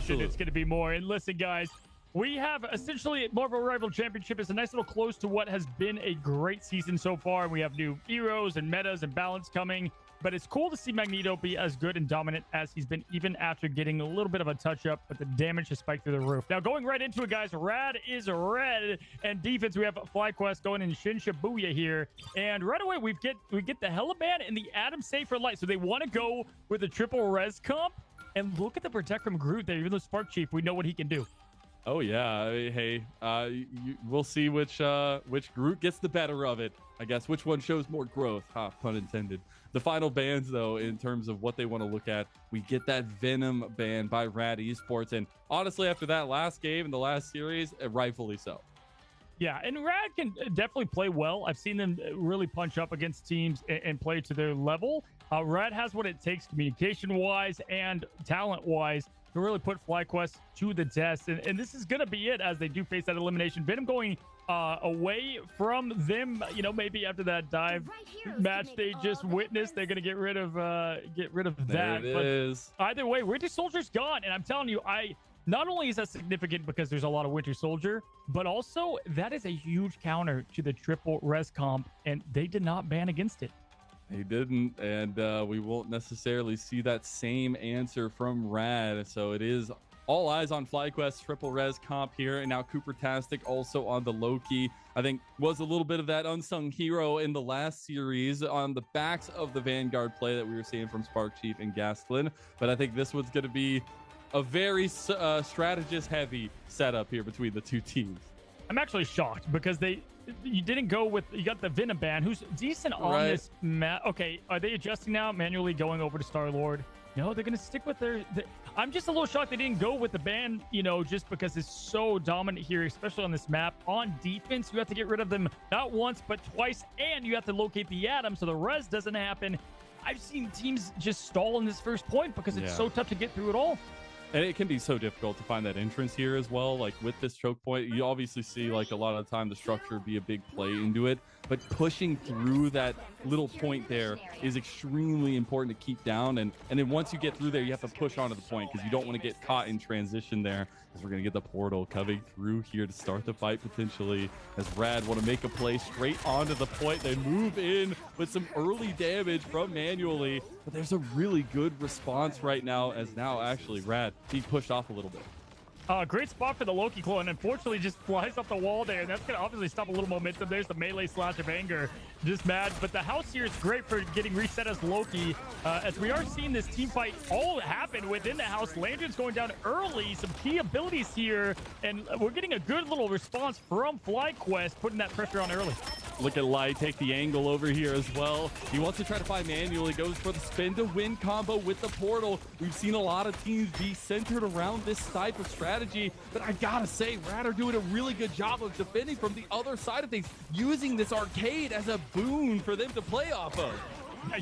Absolutely. it's going to be more. And listen, guys, we have essentially more of a rival championship. It's a nice little close to what has been a great season so far. We have new heroes and metas and balance coming. But it's cool to see Magneto be as good and dominant as he's been, even after getting a little bit of a touch-up, but the damage has spiked through the roof. Now, going right into it, guys, Rad is red, and defense, we have FlyQuest going in Shin Shibuya here, and right away, we get the Heliban and the Atom Safe for Light, so they want to go with a triple res comp, and look at the Protect from Groot there, even though Spark Chief, we know what he can do. Oh yeah, hey, we'll see which Groot gets the better of it. I guess which one shows more growth, pun intended. The final bans, though, in terms of what they want to look at, we get that Venom ban by Rad Esports, and honestly, after that last game in the last series, rightfully so. Yeah, and Rad can definitely play well. I've seen them really punch up against teams and play to their level. Rad has what it takes communication-wise and talent-wise to really put FlyQuest to the test. And this is going to be it as they do face that elimination. Venom going away from them, you know, maybe after that dive match they just witnessed, they're going to get rid of that. There it is. Either way, Winter Soldier's gone. And I'm telling you, not only is that significant because there's a lot of Winter Soldier, but also that is a huge counter to the triple res comp, and they did not ban against it. He didn't, and we won't necessarily see that same answer from Rad. So it is all eyes on FlyQuest triple res comp here, and now Cooper-tastic also on the Loki. I think was a little bit of that unsung hero in the last series on the backs of the Vanguard play that we were seeing from Spark Chief and Gastelum. But I think this one's going to be a very strategist-heavy setup here between the two teams. I'm actually shocked because you didn't go with, you got the Venom ban, who's decent on this map. Okay, are they adjusting now, manually going over to Star-Lord? No, they're going to stick with their I'm just a little shocked they didn't go with the ban, you know, just because it's so dominant here, especially on this map. On defense, you have to get rid of them not once, but twice, and you have to locate the Atom, so the res doesn't happen. I've seen teams just stall in this first point because it's so tough to get through it all. And it can be so difficult to find that entrance here as well. Like with this choke point, you obviously see like a lot of the time the structure be a big play into it, but pushing through that little point there is extremely important to keep down. And then once you get through there, you have to push onto the point because you don't want to get caught in transition there, as we're going to get the portal coming through here to start the fight potentially, as Rad want to make a play straight onto the point. They move in with some early damage from manually, but there's a really good response right now, as now actually Rad being pushed off a little bit. Great spot for the Loki clone. Unfortunately, just flies up the wall there, and that's going to obviously stop a little momentum. There's the melee slash of anger. Just mad. But the house here is great for getting reset as Loki, as we are seeing this team fight all happen within the house. Lantern's going down early. Some key abilities here, and we're getting a good little response from FlyQuest, putting that pressure on early. Look at Light take the angle over here as well. He wants to try to find manual. He goes for the spin to win combo with the portal. We've seen a lot of teams be centered around this type of strategy, but I gotta say, Rad are doing a really good job of defending from the other side of things, using this arcade as a boon for them to play off of.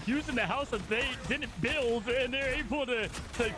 Using the house that they didn't build, and they're able to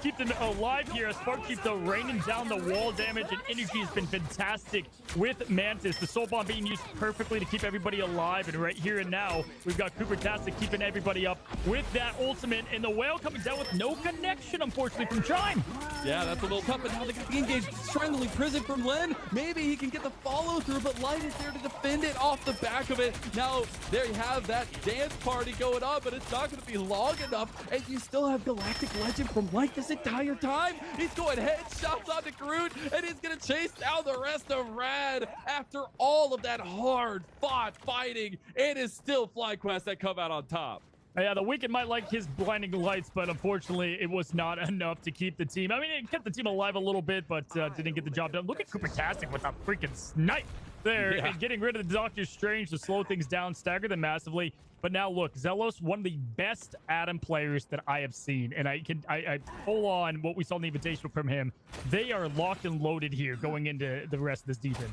keep them alive here. Spark keeps raining down the wall damage, and energy has been fantastic with Mantis. The Soul Bomb being used perfectly to keep everybody alive, and right here and now, we've got Cooper-tastic keeping everybody up with that ultimate, and the Whale coming down with no connection, unfortunately, from Chime. Yeah, that's a little tough, but now they got the engage. Strangling Prison from Len. Maybe he can get the follow-through, but Light is there to defend it off the back of it. Now, there you have that dance party going on, but it's not going to be long enough, and you still have Galactic Legend from Light this entire time. He's going headshots onto Groot, and he's going to chase down the rest of Rad after all of that hard-fought fighting. It is still FlyQuest that come out on top. Yeah, the Wicked might like his blinding lights, but unfortunately, it was not enough to keep the team. I mean, it kept the team alive a little bit, but didn't get the job done. Look at Cooper-tastic with a freaking snipe there, and getting rid of the Doctor Strange to slow things down, stagger them massively. But now look, Zelos, one of the best Atom players that I have seen, and I pull on what we saw in the Invitational from him. They are locked and loaded here going into the rest of this defense.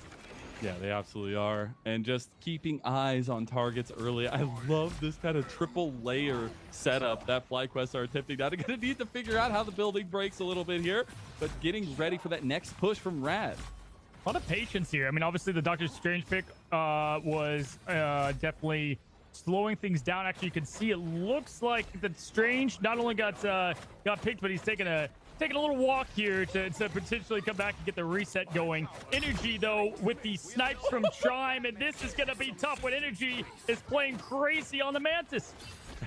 Yeah, they absolutely are. And just keeping eyes on targets early. I love this kind of triple layer setup that FlyQuest are attempting. Now they're going to need to figure out how the building breaks a little bit here, but getting ready for that next push from Rad. A lot of patience here. I mean, obviously the Doctor Strange pick was definitely slowing things down. Actually, you can see it looks like that Strange not only got picked, but he's taking a taking a little walk here to potentially come back and get the reset going. Energy, though, with the snipes from Chime, and this is going to be tough when Energy is playing crazy on the Mantis.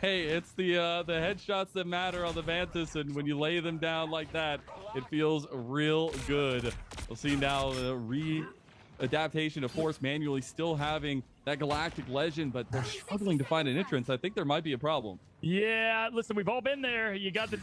Hey, it's the headshots that matter on the Mantis, and when you lay them down like that, it feels real good. We'll see now the adaptation of Force manually still having that Galactic Legend, but they're struggling to find an entrance. I think there might be a problem. Yeah, listen, we've all been there. You got the,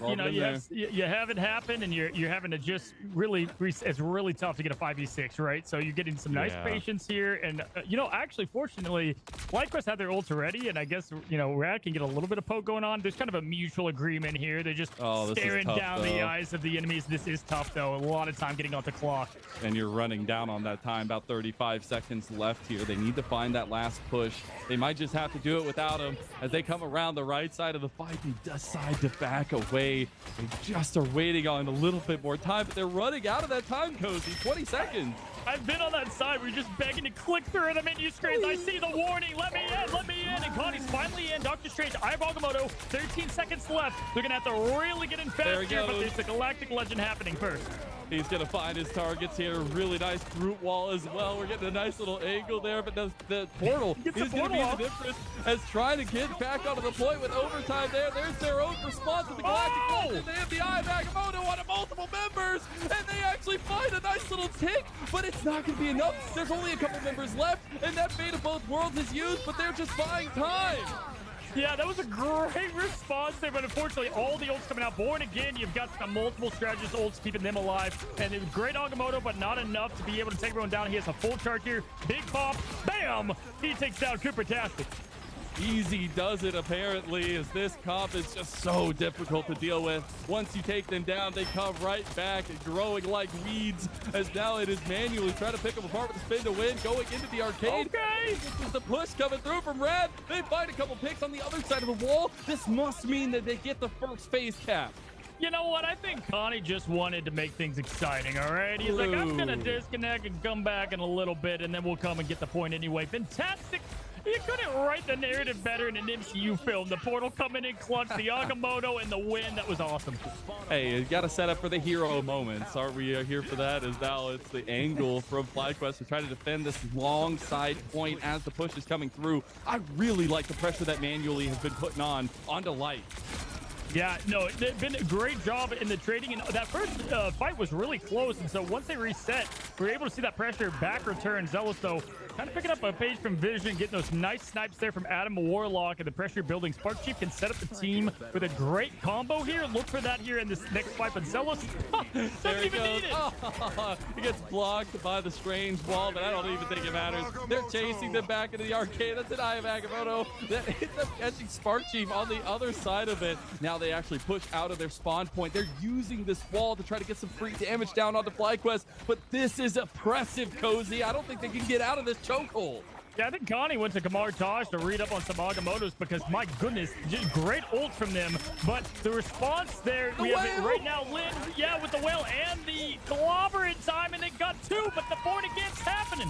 you have it happen, and you're having to just really, it's really tough to get a 5v6, right? So you're getting some nice patience here, and actually, fortunately, FlyQuest had their ults already, and I guess Rad can get a little bit of poke going on. There's kind of a mutual agreement here. They're just staring down the eyes of the enemies. This is tough, though. A lot of time getting off the clock, and you're running down on that time. About 35 seconds left here. They need to find that last push. They might just have to do it without him as they come around the right side of the fight and decide to back away. They just are waiting on a little bit more time, but they're running out of that time, Cozy. 20 seconds. I've been on that side. We're just begging to click through the menu screens. I see the warning. Let me in. Let me in. And Connie's finally in. Doctor Strange, I have Agamotto. 13 seconds left. They're going to have to really get in fast here, but there's a Galactic Legend happening first. He's going to find his targets here. Really nice root wall as well. We're getting a nice little angle there, but the portal is going to be the difference as trying to get back onto the point with overtime there. There's their own response with the Galactic Legend. They have the Eye of Agamotto on multiple members, and they actually find a nice little tick, but it's not going to be enough. There's only a couple members left, and that Fate of Both Worlds is used, but they're just buying time. Yeah, that was a great response there, but unfortunately, all the ults coming out. Born again, you've got the multiple strategist ults keeping them alive, and it was great Agamotto, but not enough to be able to take everyone down. He has a full charge here. Big pop, bam! He takes down Cooper-tastic. Easy does it, apparently, as this comp is just so difficult to deal with. Once you take them down, they come right back, growing like weeds, as now it is manually trying to pick them apart with the spin to win, going into the arcade. Okay! This is the push coming through from Rad. They find a couple picks on the other side of the wall. This must mean that they get the first phase cap. You know what? I think Connie just wanted to make things exciting, all right? He's like, I'm going to disconnect and come back in a little bit, and then we'll come and get the point anyway. Fantastic. You couldn't write the narrative better in an MCU film. The portal coming in clutch, the Agamotto, and the win. That was awesome. Hey, you got to set up for the hero moments. Aren't we here for that? As now it's the angle from FlyQuest to try to defend this long side point as the push is coming through. I really like the pressure that manually has been putting onto Light. Yeah, no, it's been a great job in the trading, and that first fight was really close, and so once they reset, we were able to see that pressure back return. Zealous, though, kind of picking up a page from Vision, getting those nice snipes there from Adam Warlock, and the pressure building. Spark Chief can set up the team with a great combo here. Look for that here in this next fight, but Zealous doesn't even need it. Oh, he gets blocked by the strange wall, but I don't even think it matters. They're chasing them back into the arcade. That's an Eye of Agamotto that ends up catching Spark Chief on the other side of it. Now they actually push out of their spawn point. They're using this wall to try to get some free damage down onto FlyQuest, but this is oppressive, Cozy. I don't think they can get out of this chokehold. Yeah, I think Connie went to Kamar Taj to read up on some Agamottos because, my goodness, just great ult from them. But the response there, we have it right now, Lynn, yeah, with the whale and the clobber in time, and they got two, but the point against happening.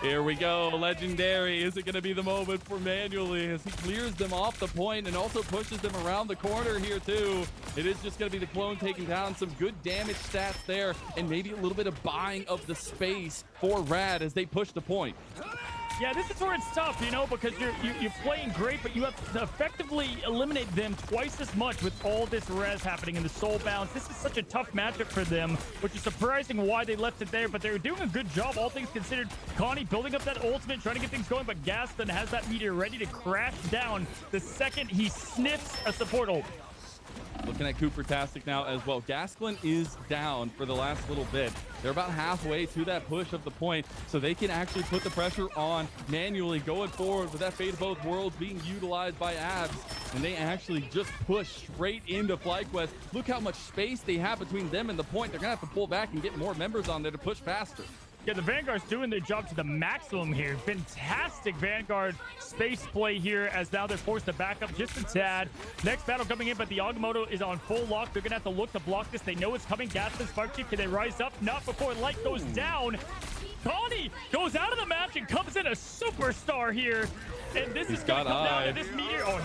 Here we go, legendary. Is it going to be the moment for manually as he clears them off the point and also pushes them around the corner here too? It is just going to be the clone taking down some good damage stats there and maybe a little bit of buying of the space for Rad as they push the point. Yeah, this is where it's tough, you know, because you're playing great, but you have to effectively eliminate them twice as much with all this res happening in the soul bounce. This is such a tough matchup for them, which is surprising why they left it there, but they're doing a good job, all things considered. Connie building up that ultimate, trying to get things going, but Gaston has that meteor ready to crash down the second he sniffs a support ult. Looking at Cooper-tastic now as well. Gasklin is down for the last little bit. They're about halfway to that push of the point, so they can actually put the pressure on manually going forward with that Fate of Both Worlds being utilized by Abs. And they actually just push straight into FlyQuest. Look how much space they have between them and the point. They're going to have to pull back and get more members on there to push faster. Yeah, the Vanguard's doing their job to the maximum here. Fantastic Vanguard space play here as now they're forced to back up just a tad. Next battle coming in, but the Agamotto is on full lock. They're going to have to look to block this. They know it's coming. Gaston, Spark Chief, can they rise up? Not before Light goes down. Connie goes out of the match and comes in a superstar here. And this is going to come down to this meteor. Oh,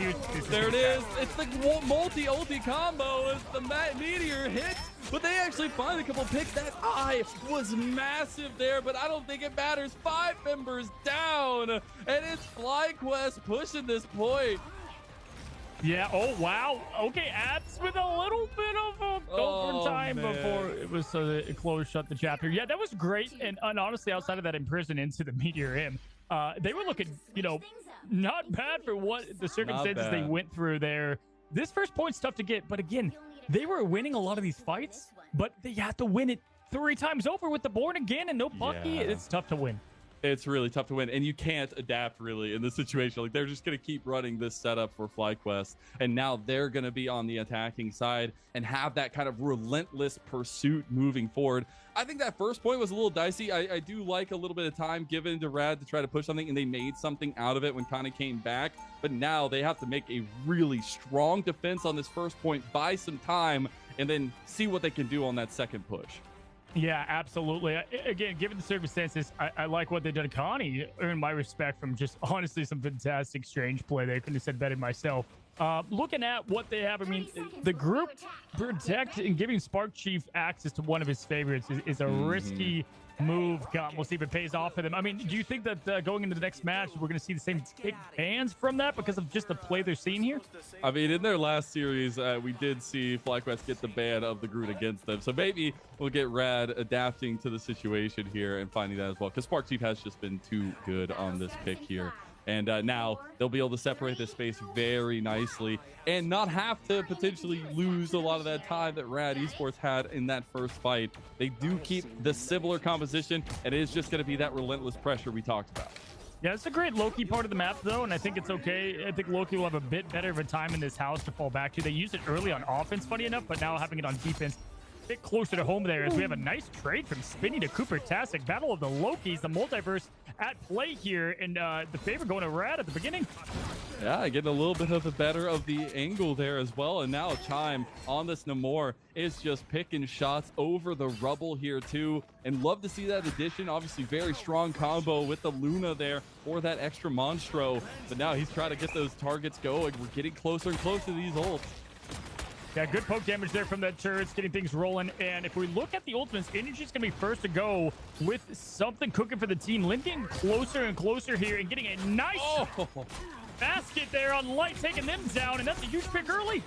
there it is. It's the multi-ulti combo as the meteor hits but they actually find a couple picks. That eye was massive there, but I don't think it matters. 5 members down, and it's FlyQuest pushing this point. Yeah. Oh, wow. Okay, Abs with a little bit of a overtime before it was it closed, shut the chapter. Yeah, that was great. And honestly, outside of that imprison into the Meteor M, they were looking, you know, not bad for what the circumstances they went through there. This first point's tough to get, but again, they were winning a lot of these fights, but they had to win it 3 times over with the Born Again and no Pucky. Yeah. It's tough to win. It's really tough to win, and you can't adapt really in this situation. Like, they're just going to keep running this setup for FlyQuest, and now they're going to be on the attacking side and have that kind of relentless pursuit moving forward. I think that first point was a little dicey. I do like a little bit of time given to Rad to try to push something, and they made something out of it when Connie came back, but now they have to make a really strong defense on this first point, buy some time, and then see what they can do on that second push. Yeah, absolutely. Again, given the circumstances, I like what they did. Connie earned my respect from just honestly some fantastic strange play. They couldn't have said better myself. Looking at what they have, I mean, the group protect and giving Spark Chief access to one of his favorites is a risky move. We'll see if it pays off for them. I mean, do you think that going into the next match, we're going to see the same big bans from that because of just the play they're seeing here? I mean, in their last series, we did see FlyQuest get the ban of the Groot against them. So maybe we'll get Rad adapting to the situation here and finding that as well, because Spark Chief has just been too good on this pick here. And now they'll be able to separate this space very nicely and not have to potentially lose a lot of that time that Rad Esports had in that first fight. They do keep the similar composition, and it is just going to be that relentless pressure we talked about. Yeah, it's a great Loki part of the map, though, and I think it's okay. I think Loki will have a bit better of a time in this house to fall back to. They used it early on offense, funny enough, but now having it on defense, bit closer to home there as we have a nice trade from Spinny to Cooper-tastic. Battle of the Lokis, the multiverse at play here, and the favor going to Rad at the beginning. Yeah, getting a little bit of the better of the angle there as well. And now Chime on this Namor is just picking shots over the rubble here too. And love to see that addition. Obviously very strong combo with the Luna there for that extra Monstro. But now he's trying to get those targets going. We're getting closer and closer to these ults. Yeah, good poke damage there from the turrets, getting things rolling. And if we look at the ultimates, Energy's going to be first to go with something cooking for the team. Lin getting closer and closer here and getting a nice basket there on Light, taking them down. And that's a huge pick early.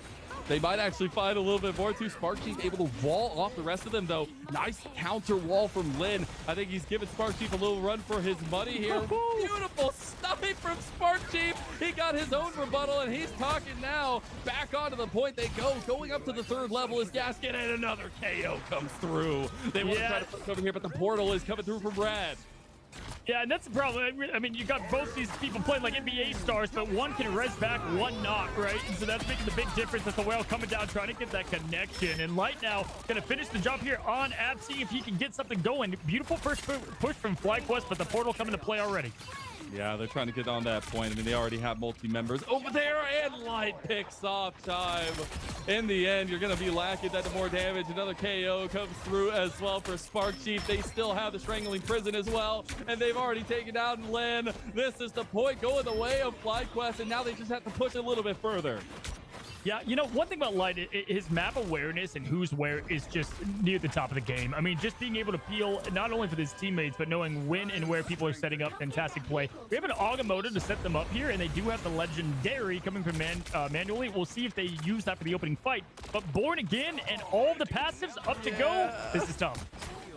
They might actually find a little bit more too. Spark Chief able to wall off the rest of them, though. Nice counter wall from Lin. I think he's giving Spark Chief a little run for his money here. Beautiful snipe from Spark Chief. He got his own rebuttal, and he's talking now. Back onto the point they go. Going up to the 3rd level is Gasket, and another KO comes through. They want to try to push over here, but the portal is coming through from Rad. Yeah, and that's the problem. I mean, you got both these people playing like NBA stars, but one can res back, one not, right? And so that's making the big difference. That's the whale coming down, trying to get that connection. And Light now going to finish the job here on Ab, see if he can get something going. Beautiful first push from FlyQuest, but the portal coming to play already. Yeah, they're trying to get on that point. I mean, they already have multi-members over there, and Light picks off Chime. In the end, you're going to be lacking that more damage. Another KO comes through as well for Spark Chief. They still have the Strangling Prison as well, and they've already taken down Lin. This is the point going the way of FlyQuest, and now they just have to push a little bit further. Yeah, you know, one thing about Light, his map awareness and who's where is just near the top of the game. I mean, just being able to peel not only for his teammates, but knowing when and where people are setting up, fantastic play. We have an Agamotto to set them up here, and they do have the Legendary coming from manually. We'll see if they use that for the opening fight. But Born Again and all the passives up to go, this is tough.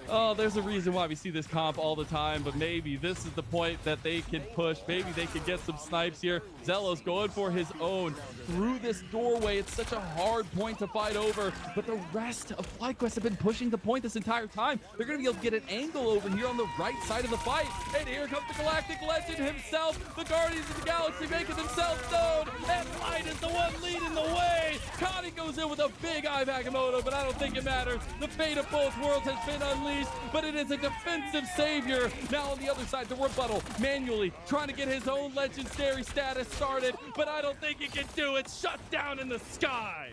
Oh, there's a reason why we see this comp all the time, but maybe this is the point that they can push. Maybe they can get some snipes here. Zelos going for his own through this doorway. It's such a hard point to fight over, but the rest of FlyQuest have been pushing the point this entire time. They're going to be able to get an angle over here on the right side of the fight. And here comes the Galactic Legend himself. The Guardians of the Galaxy making themselves known, and Light is the one leading the way. Connie goes in with a big eye Agamotto, but I don't think it matters. The fate of both worlds has been unleashed, but it is a defensive savior. Now on the other side, the rebuttal manually trying to get his own legendary status started, but I don't think he can do it. Shut down in the sky.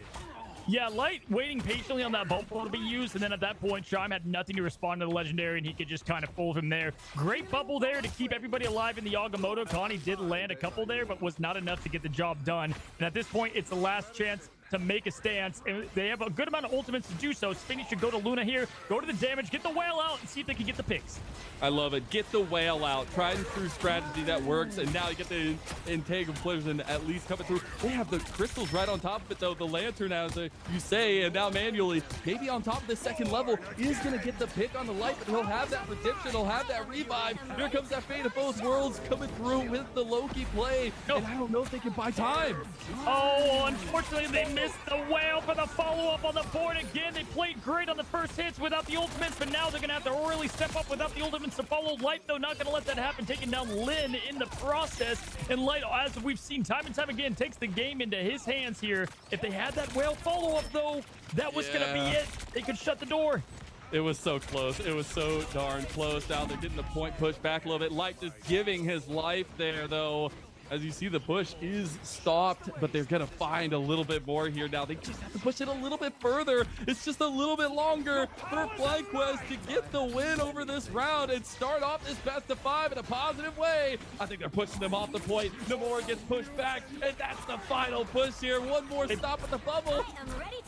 Yeah, Light waiting patiently on that bubble to be used, and then at that point, Chime had nothing to respond to the Legendary, and he could just kind of fold him there. Great bubble there to keep everybody alive in the Agamotto. Connie did land a couple there, but was not enough to get the job done. And at this point, it's the last chance to make a stance, and they have a good amount of ultimates to do so. Spinny should go to Luna here, go to the damage, get the whale out, and see if they can get the picks. I love it. Get the whale out. Tried and true strategy that works, and now you get the Integral players and at least coming through. They have the crystals right on top of it, though. The Lantern, as you say, and now manually, maybe on top of the second level, is going to get the pick on the light, but he'll have that redemption. He'll have that revive. Here comes that Fate of both worlds coming through with the Loki play. And I don't know if they can buy time. Oh, unfortunately, they missed the whale for the follow-up on the board again. They played great on the first hits without the ultimates, but now they're going to have to really step up without the ultimates to follow. Light, though, not going to let that happen, taking down Lin in the process. And Light, as we've seen time and time again, takes the game into his hands here. If they had that whale follow-up, though, that was going to be it. They could shut the door. It was so close. It was so darn close. Now they're getting the point pushed back a little bit. Light just giving his life there, though. As you see, the push is stopped, but they're going to find a little bit more here now. They just have to push it a little bit further. It's just a little bit longer for FlyQuest to get the win over this round and start off this best of 5 in a positive way. I think they're pushing them off the point. Namor gets pushed back, and that's the final push here. One more stop at the bubble.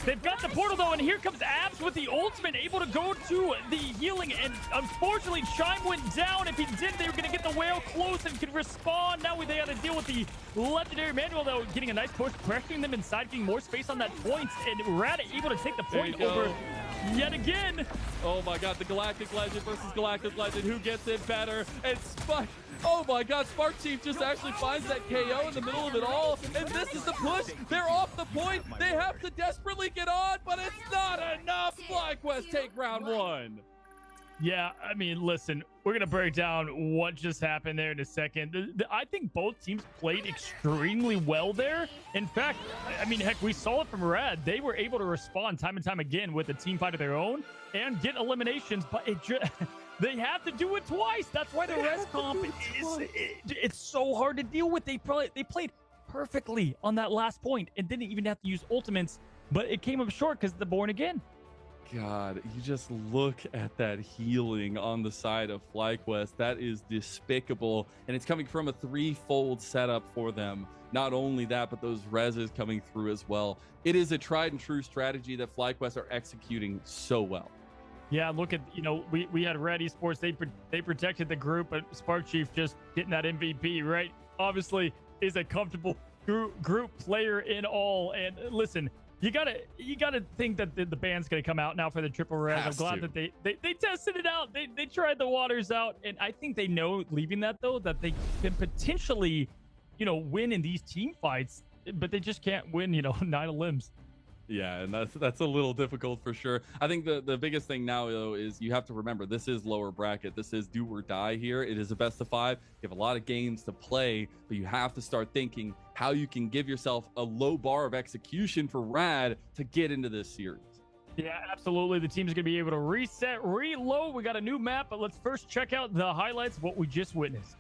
They've got the portal, though, and here comes Abs with the ultimate, able to go to the healing, and unfortunately, Chime went down. If he did, they were going to get the whale close and could respawn. Now they got to deal with the legendary manual, though, getting a nice push, pressuring them inside, getting more space on that point, and Rad able to take the point over yet again. Oh my god, the Galactic Legend versus Galactic Legend. Who gets it better? And Spike. Oh my god, Spark Chief just actually finds that KO in the middle of it all. And this is the push. They're off the point. They have to desperately get on, but it's not enough. FlyQuest take round 1. Yeah, I mean, listen, we're going to break down what just happened there in a second. I think both teams played extremely well there. In fact, I mean, heck, we saw it from Rad. They were able to respond time and time again with a team fight of their own and get eliminations, but it just... They have to do it twice. That's why the res comp it's so hard to deal with. They played perfectly on that last point and didn't even have to use ultimates, but it came up short because of the Born Again. God, you just look at that healing on the side of FlyQuest. That is despicable, and it's coming from a 3-fold setup for them. Not only that, but those reses coming through as well. It is a tried and true strategy that FlyQuest are executing so well. Yeah, look at, you know, we had Red Esports. They protected the group, but Spark Chief just getting that MVP, right? Obviously is a comfortable group player in all. And listen, you gotta think that the band's gonna come out now for the triple res. I'm glad that they tested it out. They tried the waters out, and I think they know leaving that though that they can potentially, you know, win in these team fights, but they just can't win, you know, 9 limbs. Yeah, and that's a little difficult for sure. I think the biggest thing now, though, is you have to remember this is lower bracket. This is do or die here. It is a best of 5. You have a lot of games to play, but you have to start thinking how you can give yourself a low bar of execution for Rad to get into this series. Yeah, absolutely. The team's going to be able to reset, reload. We got a new map, but let's first check out the highlights of what we just witnessed.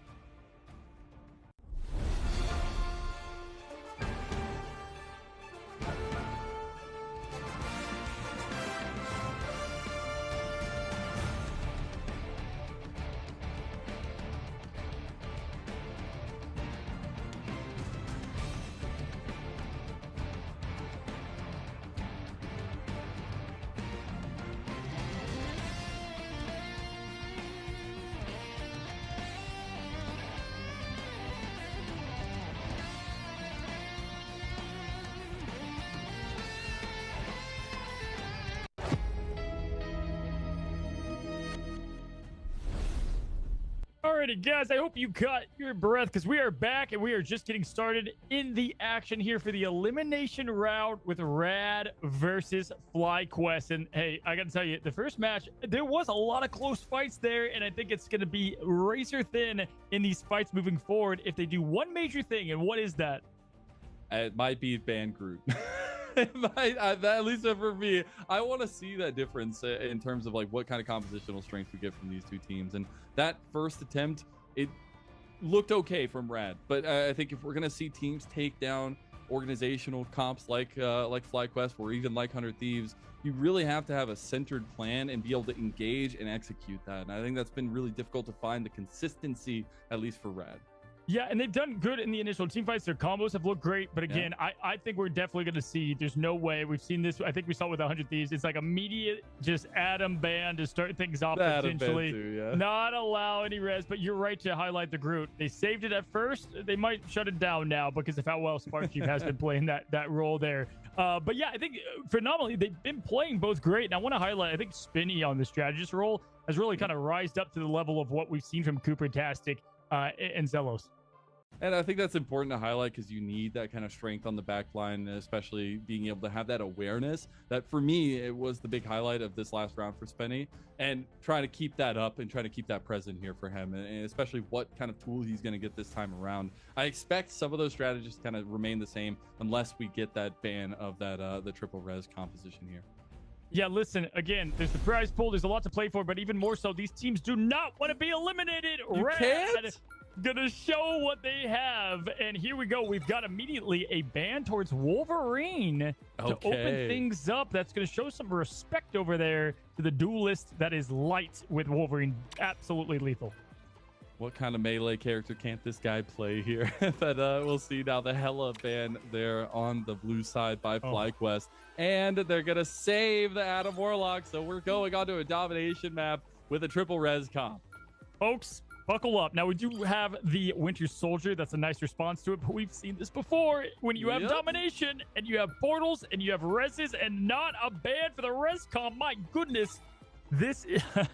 Alrighty, guys, I hope you caught your breath because we are back and we are just getting started in the action here for the elimination round with Rad versus FlyQuest. And hey, I got to tell you, the first match, there was a lot of close fights there, and I think it's going to be razor thin in these fights moving forward if they do one major thing. And what is that? It might be band group. It might, at least for me, I want to see that difference in terms of like what kind of compositional strength we get from these two teams. And that first attempt, it looked okay from Rad, but I think if we're gonna see teams take down organizational comps like FlyQuest or even like 100 Thieves, you really have to have a centered plan and be able to engage and execute that. And I think that's been really difficult to find the consistency, at least for Rad. Yeah, and they've done good in the initial team fights. Their combos have looked great, but again, I think we're definitely going to see. There's no way we've seen this. I think we saw it with 100 Thieves. It's like immediate, just Adam ban to start things off potentially. Too, not allow any res. But you're right to highlight the Groot. They saved it at first. They might shut it down now because of how well Sparkchief has been playing that role there. But yeah, I think phenomenally they've been playing both great. And I want to highlight, I think Spinny on the strategist role has really kind of rised up to the level of what we've seen from Cooper-tastic and Zelos. And I think that's important to highlight because you need that kind of strength on the back line, especially being able to have that awareness. That for me, it was the big highlight of this last round for Spenny, and trying to keep that up and trying to keep that present here for him, and especially what kind of tool he's going to get this time around. I expect some of those strategies kind of remain the same unless we get that ban of that the triple res composition here. Yeah, listen, again, there's the prize pool. There's a lot to play for, but even more so, these teams do not want to be eliminated. You can't? Gonna show what they have, and here we go. We've got immediately a ban towards Wolverine to open things up. That's gonna show some respect over there to the duelist that is light with Wolverine. Absolutely lethal. What kind of melee character can't this guy play here? But we'll see now. The Hella ban there on the blue side by FlyQuest, and they're gonna save the Adam Warlock. So we're going on to a domination map with a triple res comp. Folks, buckle up. Now, we do have the Winter Soldier. That's a nice response to it, but we've seen this before. When you have domination and you have portals and you have reses and not a ban for the res comp, my goodness, this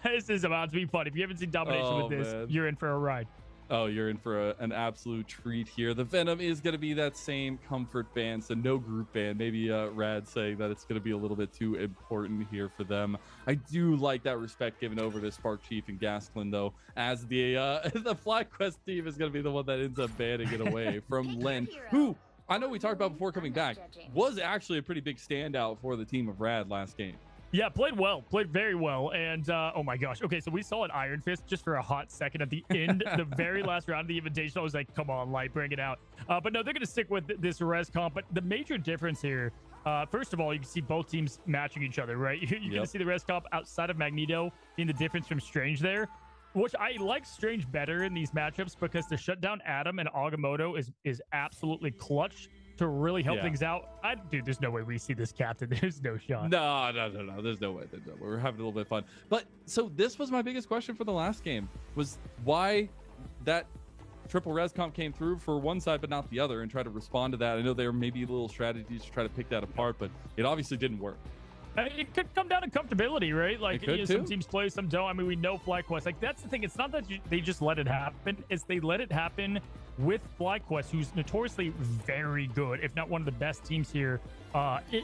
is about to be fun. If you haven't seen domination with this, you're in for a ride. Oh, you're in for an absolute treat here. The Venom is going to be that same comfort ban, so no group ban. Maybe Rad saying that it's going to be a little bit too important here for them. I do like that respect given over to Sparkchief and Gasklin, though, as the FlyQuest team is going to be the one that ends up banning it away from Len, who I know we talked about before coming back, was actually a pretty big standout for the team of Rad last game. Yeah, played well, played very well. And oh my gosh. Okay, so we saw an Iron Fist just for a hot second at the end, the very last round of the invitation. I was like, come on, Light, bring it out. But no, they're going to stick with this res comp. But the major difference here, first of all, you can see both teams matching each other, right? You're going to see the res comp outside of Magneto being the difference from Strange there, which I like Strange better in these matchups because the shutdown Adam and Agamotto is absolutely clutch to really help things out. Dude, there's no way we see this captain. There's no shot. No. There's no way. We're having a little bit of fun. But so this was my biggest question for the last game, was why that triple res comp came through for one side but not the other, and try to respond to that. I know there may be little strategies to try to pick that apart, but it obviously didn't work. It could come down to comfortability, right? Like, some teams play, some don't. I mean, we know FlyQuest. Like, that's the thing. It's not that they just let it happen. It's they let it happen with FlyQuest, who's notoriously very good, if not one of the best teams here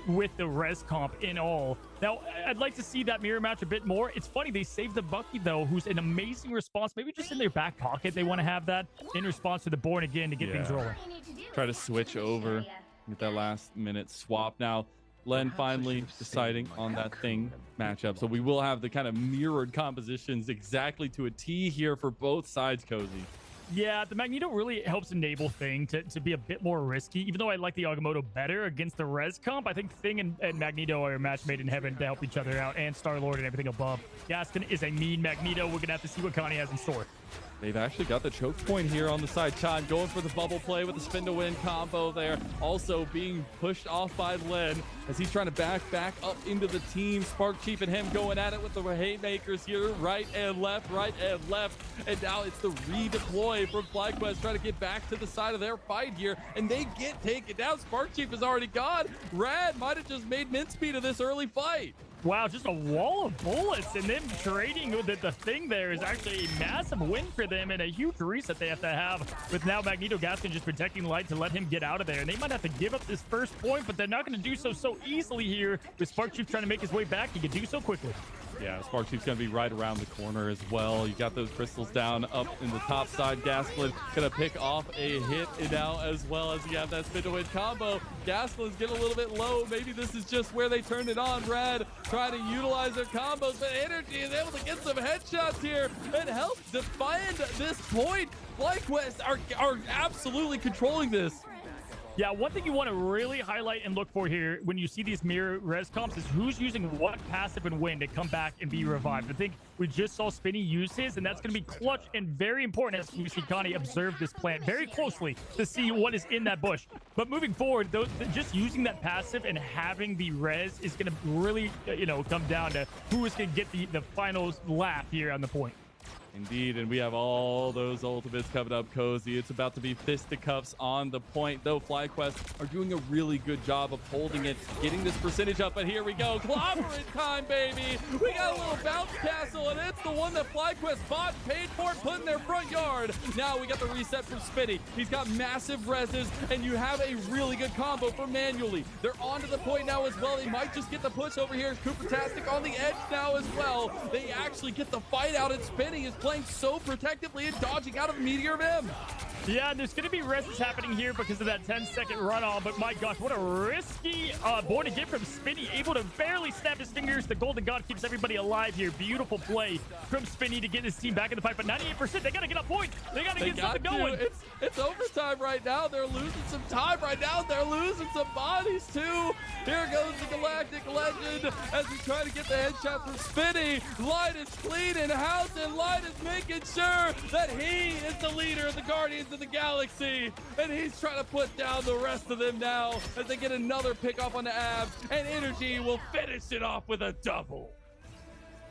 with the res comp in all. Now, I'd like to see that mirror match a bit more. It's funny. They saved the Bucky, though, who's an amazing response. Maybe just in their back pocket, they want to have that in response to the Born Again to get things rolling. Try to switch over, get that last minute swap. Now, Len finally deciding on that thing matchup. So we will have the kind of mirrored compositions exactly to a T here for both sides, Cozy. Yeah, the Magneto really helps enable Thing to be a bit more risky. Even though I like the Agamotto better against the res comp, I think Thing and Magneto are a match made in heaven to help each other out, and Star-Lord and everything above. Gaston is a mean Magneto. We're going to have to see what Connie has in store. They've actually got the choke point here on the side. Chan going for the bubble play with the spin to win combo there. Also being pushed off by Len as he's trying to back up into the team. Sparkchief and him going at it with the haymakers here. Right and left. And now it's the redeploy from FlyQuest trying to get back to the side of their fight here. And they get taken down. Sparkchief is already gone. Rad might have just made mincemeat of this early fight. Wow, just a wall of bullets, and them trading with the thing there is actually a massive win for them and a huge reset they have to have with now Magneto Gaskin just protecting Light to let him get out of there. And they might have to give up this first point, but they're not going to do so easily here with Sparkchief trying to make his way back. He can do so quickly. Yeah, Sparkchief's going to be right around the corner as well. You got those crystals down up in the top side. Gasklin going to pick off a hit now as well as you have that spin to win combo. Gasklin's getting a little bit low. Maybe this is just where they turned it on. Rad trying to utilize their combos, but Energy is able to get some headshots here and help defend this point. FlyQuest are absolutely controlling this. Yeah, one thing you want to really highlight and look for here when you see these mirror res comps is who's using what passive and when to come back and be revived. I think we just saw Spinny use his, and that's going to be clutch and very important as we see Connie observe this plant very closely to see what is in that bush. But moving forward, just using that passive and having the res is going to really, come down to who is going to get the final laugh here on the point. Indeed, and we have all those ultimates coming up, Cozy. It's about to be fisticuffs on the point, though FlyQuest are doing a really good job of holding it, getting this percentage up. But here we go, clobbering time, baby. We got a little bounce castle, and it's the one that FlyQuest bought, paid for, put in their front yard. Now we got the reset from Spinny. He's got massive reses, and you have a really good combo for Manually. They're onto the point now as well. They might just get the push over here. Cooper-tastic on the edge now as well. They actually get the fight out, and Spinny is playing so protectively and dodging out of Meteor of M. Yeah, there's going to be reses happening here because of that 10-second run on, but my gosh, what a risky born again from Spinny, able to barely snap his fingers. The Golden God keeps everybody alive here. Beautiful play from Spinny to get his team back in the fight, but 98%, they got to get a point. They got to get something going. It's overtime right now. They're losing some time right now. They're losing some bodies too. Here goes the Galactic Legend as we try to get the headshot from Spinny. Light is clean in house, and Light is making sure that he is the leader of the Guardians of the Galaxy, and he's trying to put down the rest of them now as they get another pick off on the abs, and Energy will finish it off with a double.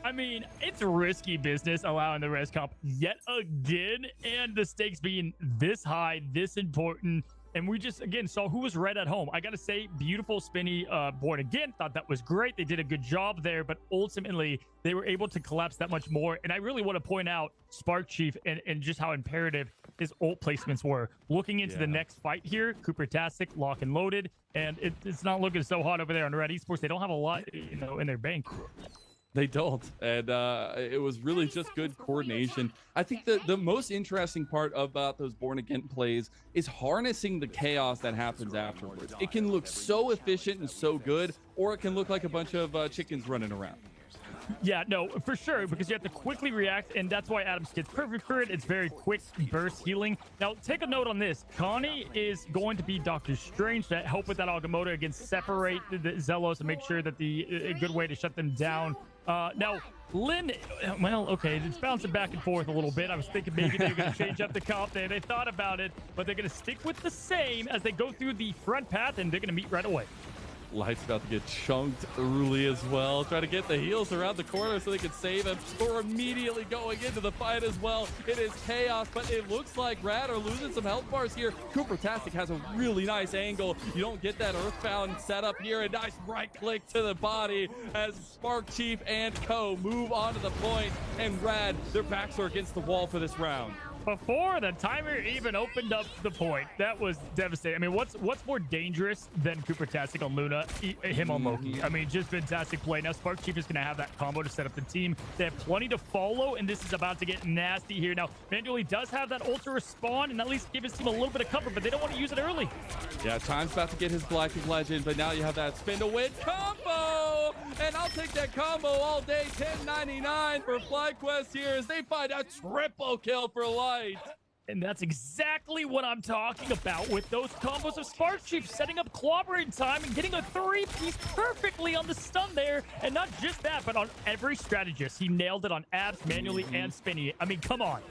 I mean, it's risky business allowing the res comp yet again, and the stakes being this high, this important. And we just, again, saw who was red at home. I got to say, beautiful Spinny born again. Thought that was great. They did a good job there, but ultimately, they were able to collapse that much more. And I really want to point out Spark Chief and just how imperative his ult placements were. Looking into the next fight here, Cooper-tastic, lock and loaded. And it's not looking so hot over there on Red Esports. They don't have a lot, in their bank. They don't, and it was really just good coordination. I think the most interesting part about those born again plays is harnessing the chaos that happens afterwards. It can look so efficient and so good, or it can look like a bunch of chickens running around. Yeah, no, for sure, because you have to quickly react, and that's why Adams gets perfect for it. It's very quick burst healing. Now, take a note on this. Connie is going to be Doctor Strange to help with that Agamotto against separate the Zealous and make sure that a good way to shut them down. Now, Lynn, well, okay, it's bouncing back and forth a little bit. I was thinking maybe they're going to change up the comp there. They thought about it, but they're going to stick with the same as they go through the front path, and they're going to meet right away. Light's about to get chunked early as well. Try to get the heals around the corner so they can save him. Or immediately going into the fight as well. It is chaos, but it looks like Rad are losing some health bars here. Cooper-tastic has a really nice angle. You don't get that Earthbound setup here. A nice right click to the body as Spark Chief and Co move on to the point. And Rad, their backs are against the wall for this round. Before the timer even opened up the point, that was devastating. I mean, what's more dangerous than Cooper-tastic on Luna? Him on Loki. I mean, just fantastic play. Now, Spark Chief is going to have that combo to set up the team. They have plenty to follow, and this is about to get nasty here. Now, Manually does have that ult to respawn and at least give his team a little bit of cover, but they don't want to use it early. Yeah, Time's about to get his Galactic Legend, but now you have that spin to win combo! And I'll take that combo all day. 10.99 for FlyQuest here as they find a triple kill for Light. And that's exactly what I'm talking about with those combos of Spark Chief setting up clobbering time and getting a 3-piece perfectly on the stun there. And not just that, but on every strategist. He nailed it on Abs, Manually, and Spinny. I mean, come on.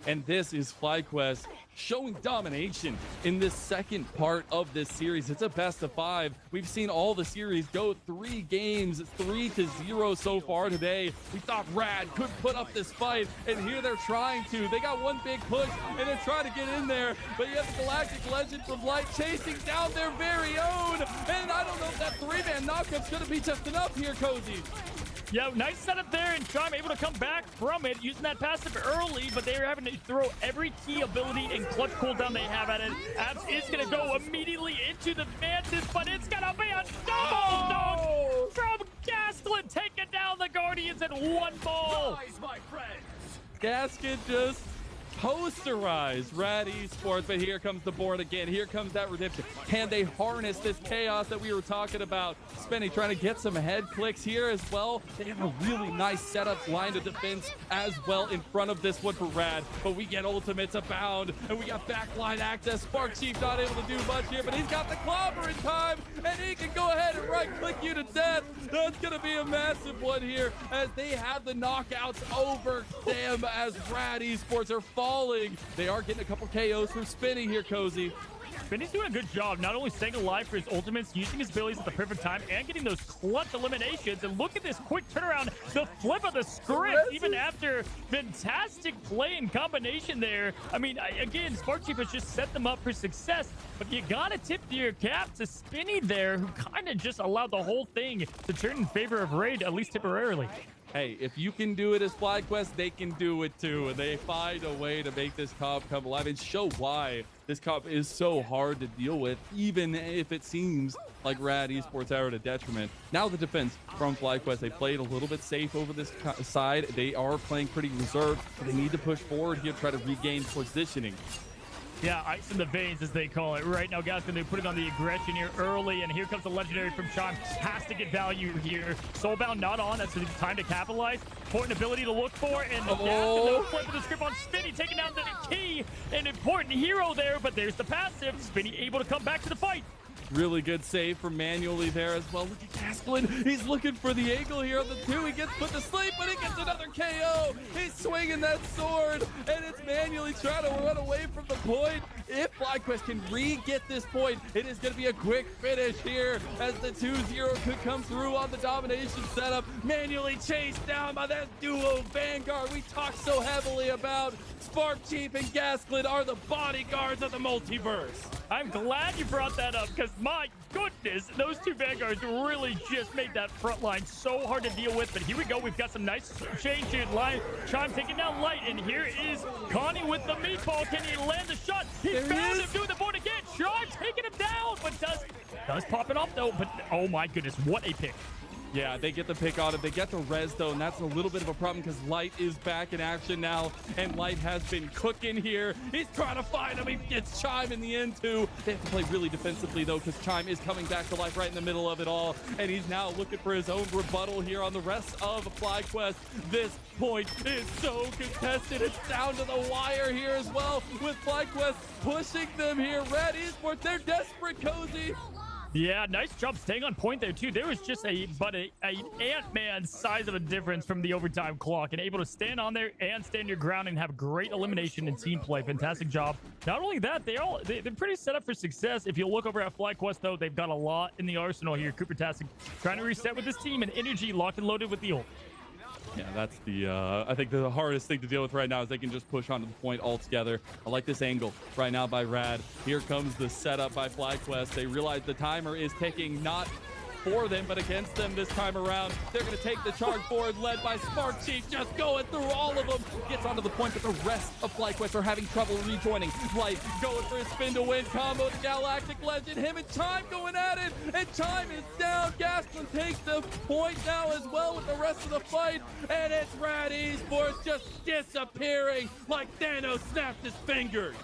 And this is FlyQuest showing domination in this second part of this series. It's a best of 5. We've seen all the series go 3 games, 3-0 so far today. We thought Rad could put up this fight, and here they're trying to. They got one big push, and they're trying to get in there, but you have the Galactic Legend from Light chasing down their very own, and I don't know if that 3-man knockup's gonna be just enough here, Cozy. Yeah, nice setup there, and Chime able to come back from it using that passive early, but they're having to throw every key ability and clutch cooldown they have at it. Abs is going to go immediately into the Mantis, but it's going to be a double dunk from Gaslit, taking down the Guardians in one ball. Gasket just posterize Rad Esports, but here comes the board again. Here comes that redemption. Can they harness this chaos that we were talking about? Spenny trying to get some head clicks here as well. They have a really nice setup line of defense as well in front of this one for Rad, but we get ultimates abound, and we got backline access. Spark Chief not able to do much here, but he's got the clobber in time, and he can go ahead and right-click you to death. That's going to be a massive one here, as they have the knockouts over them as Rad Esports are falling. They are getting a couple KOs from Spinny here, Cozy. Spinny's doing a good job, not only staying alive for his ultimates, using his abilities at the perfect time, and getting those clutch eliminations. And look at this quick turnaround, the flip of the script, even after fantastic play and combination there. I mean, again, Spark Chief has just set them up for success, but you gotta tip your cap to Spinny there, who kind of just allowed the whole thing to turn in favor of Raid, at least temporarily. Hey, if you can do it as FlyQuest, they can do it too. And they find a way to make this comp come alive and show why this comp is so hard to deal with, even if it seems like Rad Esports are at a detriment. Now the defense from FlyQuest, they played a little bit safe over this side. They are playing pretty reserved, but they need to push forward here, try to regain positioning. Yeah, ice in the veins, as they call it. Right now, guys, going to put it on the aggression here early, and here comes the legendary from Chime. Has to get value here. Soulbound not on. That's the time to capitalize. Important ability to look for, and no flip of the script on Spinny, taking down the key. An important hero there, but there's the passive. Spinny able to come back to the fight. Really good save from Manually there as well. Look at Gasklin. He's looking for the angle here on the 2. He gets put to sleep, but he gets another KO. He's swinging that sword, and it's Manually trying to run away from the point. If FlyQuest can re-get this point, it is going to be a quick finish here as the 2-0 could come through on the domination setup. Manually chased down by that duo Vanguard we talked so heavily about. Spark Chief and Gasklin are the bodyguards of the multiverse. I'm glad you brought that up, because my goodness, those two Vanguards really just made that front line so hard to deal with. But here we go. We've got some nice change here. Chime taking down Light, and here is Connie with the meatball. Can he land the shot? He found him doing the board again. Chime taking him down, but does pop it off though. But oh my goodness, what a pick. Yeah, they get the pick on it. They get the res, though, and that's a little bit of a problem because Light is back in action now, and Light has been cooking here. He's trying to find him. He gets Chime in the end, too. They have to play really defensively, though, because Chime is coming back to life right in the middle of it all, and he's now looking for his own rebuttal here on the rest of FlyQuest. This point is so contested. It's down to the wire here as well, with FlyQuest pushing them here. Rad Esports, they're desperate, Cozy. Yeah, nice job staying on point there, too. There was just an Ant-Man size of a difference from the overtime clock, and able to stand on there and stand your ground and have great elimination and team play. Fantastic job. Not only that, they're pretty set up for success. If you look over at FlyQuest, though, they've got a lot in the arsenal here. Cooper-tastic trying to reset with this team, and energy locked and loaded with the ult. Yeah, that's the, I think the hardest thing to deal with right now is they can just push onto the point altogether. I like this angle right now by Rad. Here comes the setup by FlyQuest. They realize the timer is ticking, not for them, but against them this time around. They're going to take the charge forward, led by Spark Chief, just going through all of them. Gets onto the point, but the rest of FlyQuest are having trouble rejoining. Light going for a spin to win combo. The Galactic Legend, him and Chime going at it, and Chime is down. Gaston takes the point now as well with the rest of the fight, and it's Rad Esports just disappearing like Thanos snapped his fingers.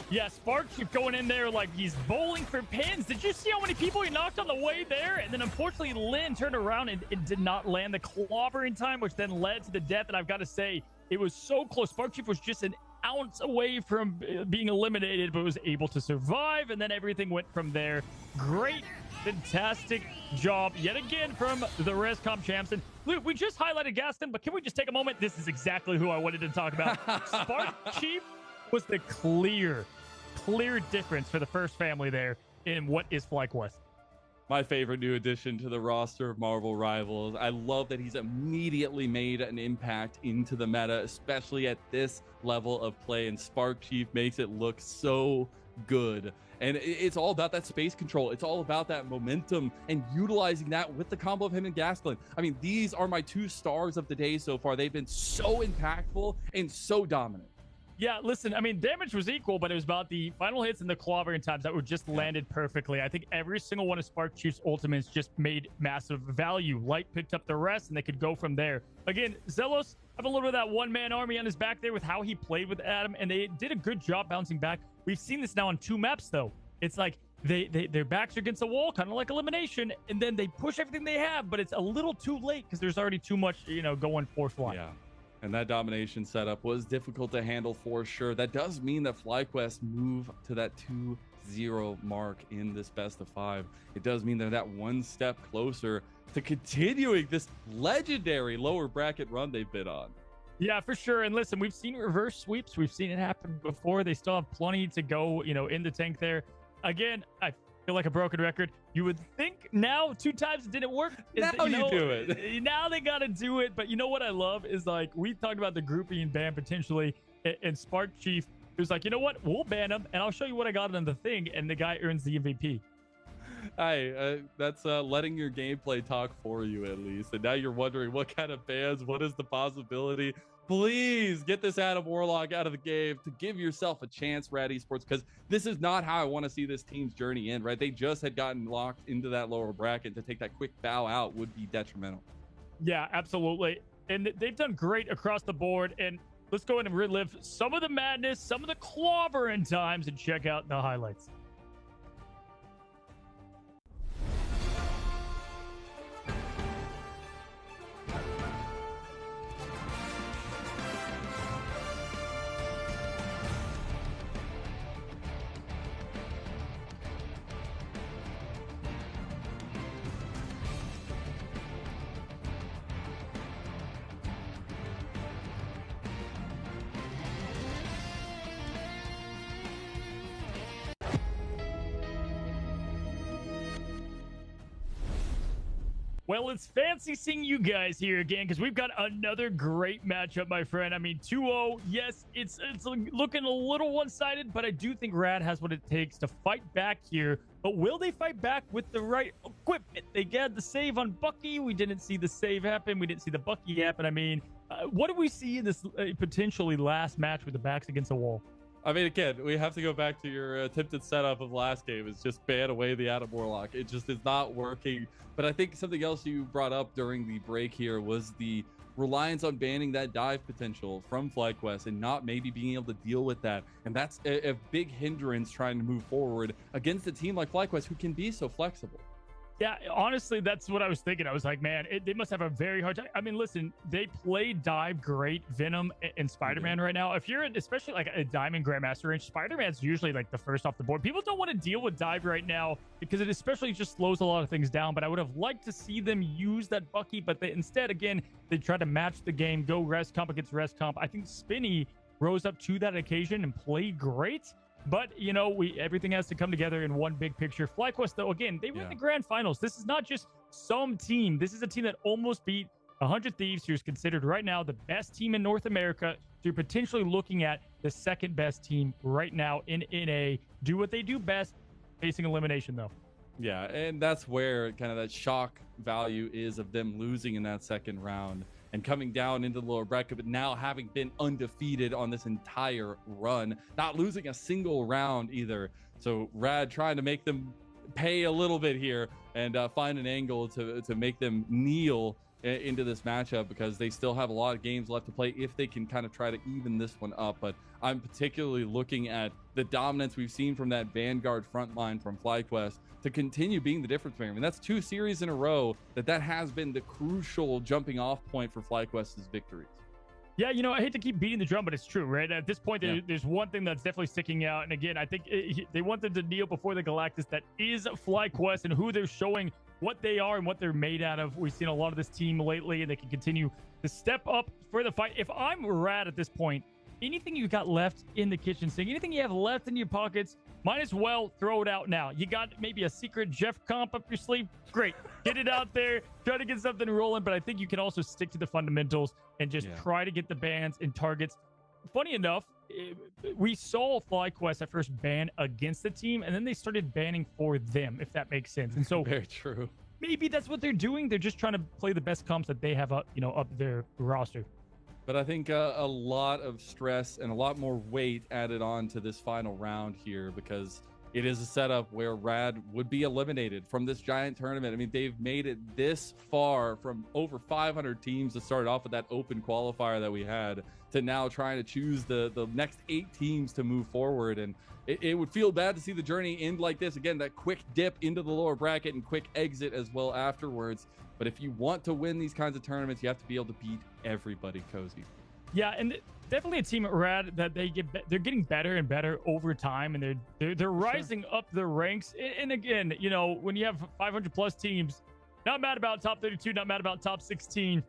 Yeah, Spark Chief going in there like he's bowling for pins. Did you see how many people he knocked on the way there? And then unfortunately, Lynn turned around and it did not land the clobber in time, which then led to the death. And I've got to say, it was so close. Spark Chief was just an ounce away from being eliminated, but was able to survive. And then everything went from there. Great, fantastic job yet again from the Rescom champs. And Luke, we just highlighted Gaston, but can we just take a moment? This is exactly who I wanted to talk about. Spark Chief was the clear difference for the first family there in what is FlyQuest. My favorite new addition to the roster of Marvel Rivals. I love that he's immediately made an impact into the meta, especially at this level of play, and Spark Chief makes it look so good. And it's all about that space control. It's all about that momentum and utilizing that with the combo of him and Gasklin. I mean, these are my 2 stars of the day so far. They've been so impactful and so dominant. Yeah, listen, I mean, damage was equal, but it was about the final hits and the clobbering times that were just landed perfectly. I think every single one of Spark Chief's ultimates just made massive value. Light picked up the rest, and they could go from there. Again, Zelos have a little bit of that one-man army on his back there with how he played with Adam, and they did a good job bouncing back. We've seen this now on 2 maps, though. It's like their backs are against the wall, kind of like elimination, and then they push everything they have, but it's a little too late because there's already too much, going force line. Yeah. And that domination setup was difficult to handle for sure. That does mean that FlyQuest move to that 2-0 mark in this best of 5. It does mean they're that one step closer to continuing this legendary lower bracket run they've been on. Yeah, for sure. And listen, we've seen reverse sweeps. We've seen it happen before. They still have plenty to go, in the tank there. Again, I feel like a broken record. You would think now 2 times it didn't work. Now you do it. Now they got to do it. But you know what I love is, like, we talked about the group being banned potentially, and Spark Chief was like, you know what? We'll ban him, and I'll show you what I got on the thing, and the guy earns the MVP. Hey, that's letting your gameplay talk for you at least. And now you're wondering what kind of bans, what is the possibility? Please get this Adam Warlock out of the game to give yourself a chance, Rad Esports, because this is not how I want to see this team's journey end, right? They just had gotten locked into that lower bracket. To take that quick bow out would be detrimental. Yeah, absolutely. And they've done great across the board. And let's go ahead and relive some of the madness, some of the clobbering times, and check out the highlights. Well, it's fancy seeing you guys here again because we've got another great matchup, my friend. I mean, 2-0, yes, it's looking a little one-sided, but I do think Rad has what it takes to fight back here. But will they fight back with the right equipment? They got the save on Bucky. We didn't see the save happen. We didn't see the Bucky happen. I mean, what do we see in this potentially last match with the backs against the wall? I mean, again, we have to go back to your attempted setup of last game. It's just ban away the Adam Warlock. It just is not working. But I think something else you brought up during the break here was the reliance on banning that dive potential from FlyQuest and not maybe being able to deal with that. And that's a big hindrance trying to move forward against a team like FlyQuest who can be so flexible. Yeah, honestly, that's what I was thinking. I was like, man, they must have a very hard time. I mean, listen, they play dive great, Venom and Spider-Man right now. If you're in, especially like a Diamond Grandmaster range, Spider-Man's usually like the first off the board. People don't want to deal with dive right now because it especially just slows a lot of things down. But I would have liked to see them use that Bucky, but instead, again, they try to match the game, go rest comp against rest comp. I think Spinny rose up to that occasion and played great. But, everything has to come together in one big picture. FlyQuest, though, again, they win the grand finals. This is not just some team. This is a team that almost beat 100 Thieves, who's considered right now the best team in North America. They're potentially looking at the second best team right now in NA. Do what they do best, facing elimination, though. Yeah, and that's where kind of that shock value is of them losing in that second round and coming down into the lower bracket, but now having been undefeated on this entire run, not losing a single round either. So Rad trying to make them pay a little bit here and find an angle to make them kneel into this matchup, because they still have a lot of games left to play if they can kind of try to even this one up. But I'm particularly looking at the dominance we've seen from that Vanguard front line from FlyQuest to continue being the difference maker. I mean, that's 2 series in a row that has been the crucial jumping off point for FlyQuest's victories. Yeah, I hate to keep beating the drum, but it's true, right? At this point, there's one thing that's definitely sticking out. And again, I think they want them to kneel before the Galactus. That is FlyQuest and who they're showing what they are and what they're made out of. We've seen a lot of this team lately, and they can continue to step up for the fight. If I'm Rad at this point, anything you got left in the kitchen sink, anything you have left in your pockets, might as well throw it out now. You got maybe a secret Jeff comp up your sleeve? Great. Get it out there. Try to get something rolling. But I think you can also stick to the fundamentals and just try to get the bans and targets. Funny enough, we saw FlyQuest at first ban against the team, and then they started banning for them, if that makes sense. And so very true. Maybe that's what they're doing. They're just trying to play the best comps that they have up, up their roster. But I think a lot of stress and a lot more weight added on to this final round here, because it is a setup where Rad would be eliminated from this giant tournament. I mean, they've made it this far from over 500 teams to start off with that open qualifier that we had, to now trying to choose the next 8 teams to move forward. And it would feel bad to see the journey end like this. Again, that quick dip into the lower bracket and quick exit as well afterwards. But if you want to win these kinds of tournaments, you have to be able to beat everybody, Cozy. Yeah, and definitely a team at Rad that they're getting better and better over time, and they're rising up the ranks. And again, you know, when you have 500 plus teams, not mad about top 32, not mad about top 16.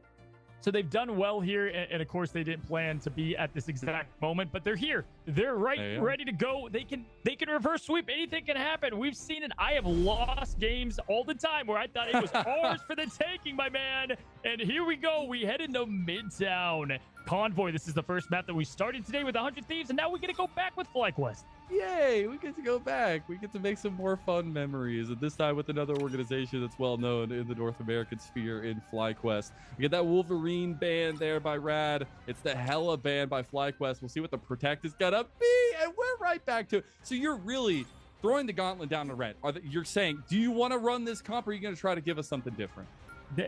So they've done well here, and of course they didn't plan to be at this exact moment, but they're here. They're ready to go. They can reverse sweep. Anything can happen. We've seen it. I have lost games all the time where I thought it was ours for the taking, my man. And here we go. We head into Midtown. Convoy. This is the first map that we started today with 100 Thieves, and now we get to go back with FlyQuest. Yay, we get to go back. We get to make some more fun memories, and this time with another organization that's well known in the North American sphere in FlyQuest. We get that Wolverine band there by Rad. It's the Hella band by FlyQuest. We'll see what the Protect is gonna be, and we're right back to it. So you're really throwing the gauntlet down to Red. You're saying, do you want to run this comp, or are you going to try to give us something different?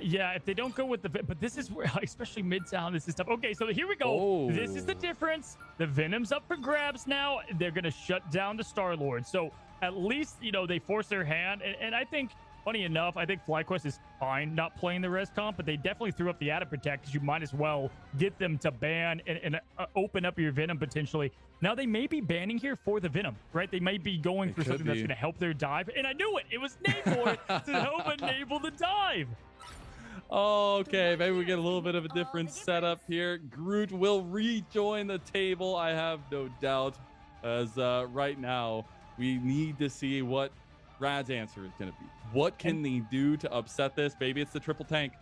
Yeah, if they don't go with the, but this is where, especially Midtown, this is tough. Okay, so here we go. Oh. This is the difference. The Venom's up for grabs now. They're going to shut down the Star-Lord. So at least, you know, they force their hand. And I think, funny enough, I think FlyQuest is fine not playing the res comp, but they definitely threw up the Added Protect, because you might as well get them to ban and open up your Venom potentially. Now they may be banning here for the Venom, right? They might be going for something that's going to help their dive. And I knew it. It was Namor to help enable the dive. Okay, maybe we get a little bit of a different setup here. Groot will rejoin the table, I have no doubt, as right now we need to see what Rad's answer is going to be. What can they do to upset this? Maybe it's the triple tank.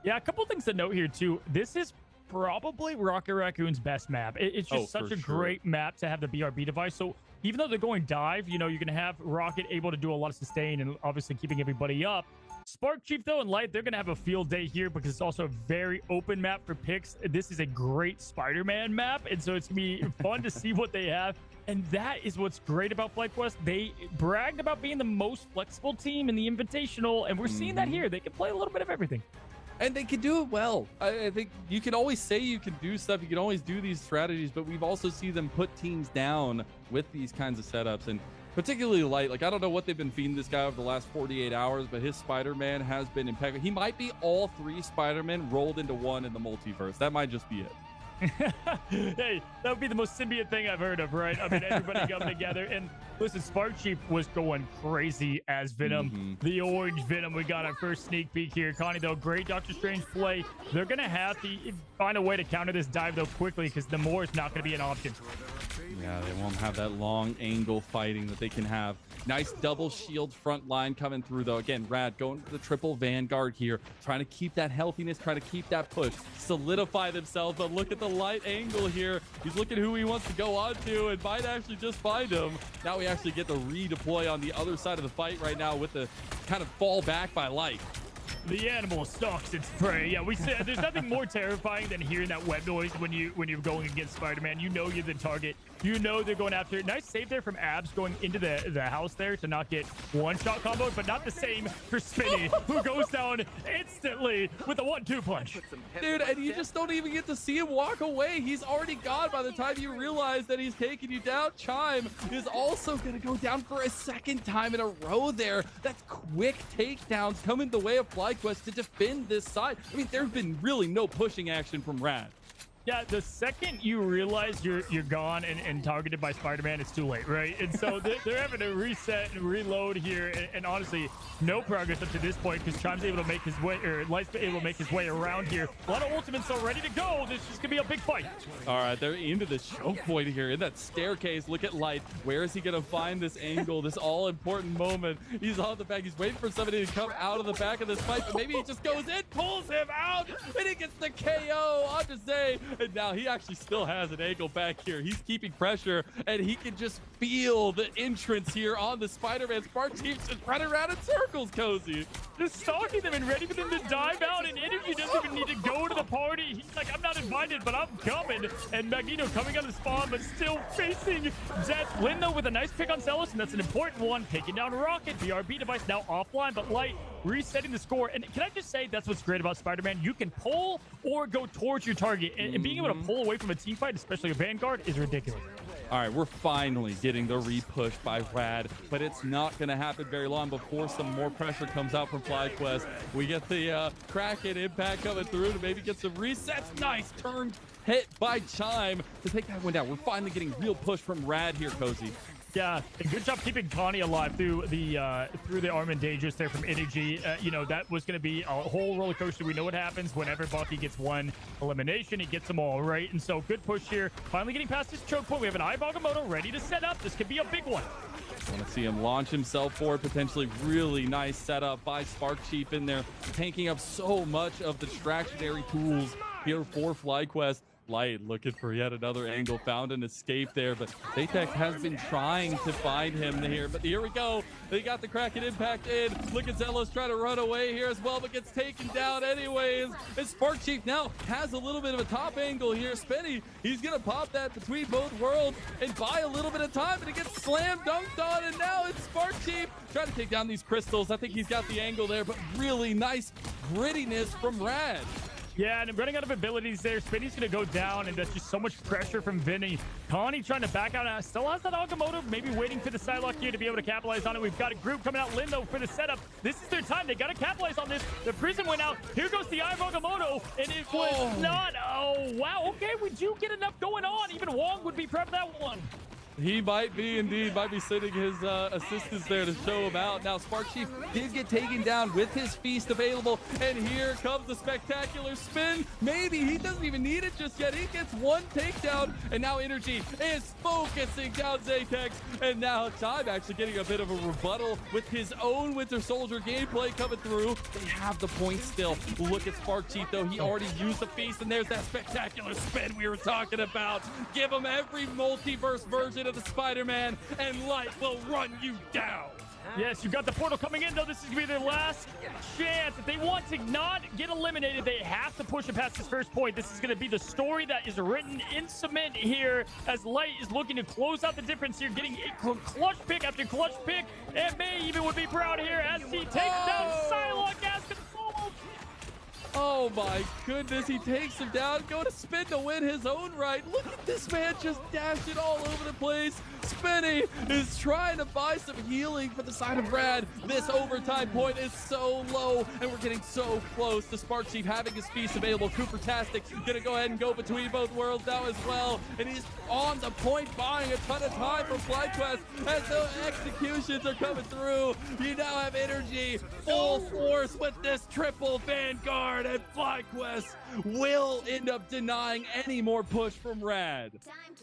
Yeah, a couple things to note here too. This is probably Rocket Raccoon's best map. It's just such a great map to have the BRB device. So even though they're going dive, you know, you're going to have Rocket able to do a lot of sustain and obviously keeping everybody up. Spark Chief, though, and Light, they're going to have a field day here because it's also a very open map for picks. This is a great Spider-Man map, and so it's going to be fun to see what they have. And that is what's great about FlyQuest. They bragged about being the most flexible team in the Invitational, and we're seeing that here. They can play a little bit of everything. And they can do it well. I think you can always say you can do stuff. You can always do these strategies, but we've also seen them put teams down with these kinds of setups. And particularly Light, like, I don't know what they've been feeding this guy over the last 48 hours, but his Spider-Man has been impeccable. He might be all 3 Spider-Men rolled into one in the multiverse. That might just be it. Hey, that would be the most symbiote thing I've heard of, right? I mean, everybody coming together. And listen, Spark Chief was going crazy as Venom. The orange Venom. We got our first sneak peek here. Connie, though, great Doctor Strange play. They're going to have to find a way to counter this dive, though, quickly, because the more is not going to be an option. Yeah, they won't have that long angle fighting that they can have. Nice double shield front line coming through, though. Again, Rad going to the triple Vanguard here, trying to keep that healthiness, trying to keep that push, solidify themselves. But look at the Light angle here. He's looking who he wants to go on to and might actually just find him. Now we actually get to redeploy on the other side of the fight right now with the kind of fall back by Light. The animal stalks its prey. Yeah, we said there's nothing more terrifying than hearing that web noise when you're going against Spider-Man. You know you're the target. You know they're going after it. Nice save there from Abs going into the house there to not get one-shot combo, but not the same for Spinny, who goes down instantly with a 1-2 punch. Dude, and you just don't even get to see him walk away. He's already gone by the time you realize that he's taking you down. Chime is also going to go down for a second time in a row there. That's quick takedowns coming the way of FlyQuest to defend this side. I mean, there's been really no pushing action from Rad. Yeah, the second you realize you're gone and targeted by Spider-Man, it's too late, right? And so they're having to reset and reload here, and honestly, no progress up to this point because Chime's able to make his way, or Light's able to make his way around here. A lot of ultimates are ready to go. This is gonna be a big fight. All right, they're into the choke point here in that staircase. Look at Light. Where is he gonna find this angle, this all-important moment? He's on the back. He's waiting for somebody to come out of the back of this fight, but maybe he just goes in, pulls him out, and he gets the KO. I'll just say, And now he actually still has an angle back here. He's keeping pressure, and he can just feel the entrance here on the Spider-Man. Spark Chief's just running around in circles, Cozy. Just stalking them and ready for them to dive out, and Energy doesn't even need to go to the party. He's like, I'm not invited, but I'm coming. And Magneto coming out of the spawn, but still facing death. Lynn, though, with a nice pick on Celos, and that's an important one. Taking down Rocket. BRB device now offline, but Light resetting the score. And can I just say, that's what's great about Spider-Man. You can pull or go towards your target, and being able to pull away from a team fight, especially a Vanguard, is ridiculous. All right, we're finally getting the repush by Rad, but it's not going to happen very long before some more pressure comes out from FlyQuest. We get the Kraken impact coming through to maybe get some resets. Nice turn hit by Chime to take that one down. We're finally getting real push from Rad here, Cozy. Yeah, and good job keeping Connie alive through the Armand Dangerous there from Energy. You know, that was going to be a whole roller coaster. We know what happens whenever Bucky gets one elimination. He gets them all, right? And so good push here. Finally getting past his choke point. We have an Agamotto ready to set up. This could be a big one. I want to see him launch himself forward, potentially really nice setup by Spark Chief in there, tanking up so much of the distractionary tools here for FlyQuest. Light looking for yet another angle, found an escape there, but Zatex has been trying to find him here. But here we go. They got the Kraken impact in. Look at Zelos trying to run away here as well, but gets taken down anyways. And Spark Chief now has a little bit of a top angle here. Spinny, he's going to pop that between both worlds and buy a little bit of time, and it gets slam dunked on, and now it's Spark Chief trying to take down these crystals. I think he's got the angle there, but really nice grittiness from Rad. Yeah, and running out of abilities there. Spinny's going to go down, and that's just so much pressure from Vinny. Connie trying to back out. Still has that Agamotto, maybe waiting for the Psylocke here to be able to capitalize on it. We've got a group coming out. Lindo for the setup. This is their time. They got to capitalize on this. The prison went out. Here goes the Eye of Agamotto, and it was not. Oh, wow. Okay, we do get enough going on. Even Wong would be proud of that one. He might be indeed, might be sending his assistants there to show him out. Now Spark Chief did get taken down with his feast available, and here comes the spectacular spin. Maybe he doesn't even need it just yet. He gets one takedown, and now Energy is focusing down Zatex, and now Time actually getting a bit of a rebuttal with his own Winter Soldier gameplay coming through. They have the point still. Look at Spark Chief though. He already used the feast, and there's that spectacular spin we were talking about. Give him every multiverse version of the Spider-Man, and Light will run you down. Yes, you got the portal coming in, though. This is going to be their last chance. If they want to not get eliminated, they have to push it past this first point. This is going to be the story that is written in cement here, as Light is looking to close out the difference here, getting a clutch pick after clutch pick, and May even would be proud here as he takes down Psylocke as control. Oh my goodness, he takes him down, going to spin to win his own right. Look at this man just dashing all over the place. Spinny is trying to buy some healing for the side of Rad. This overtime point is so low, and we're getting so close to Spark Chief having his feast available. Cooper-tastic gonna go ahead and go between both worlds now as well, and he's on the point, buying a ton of time for FlyQuest as the executions are coming through. You now have Energy full force with this triple Vanguard, and FlyQuest will end up denying any more push from Rad.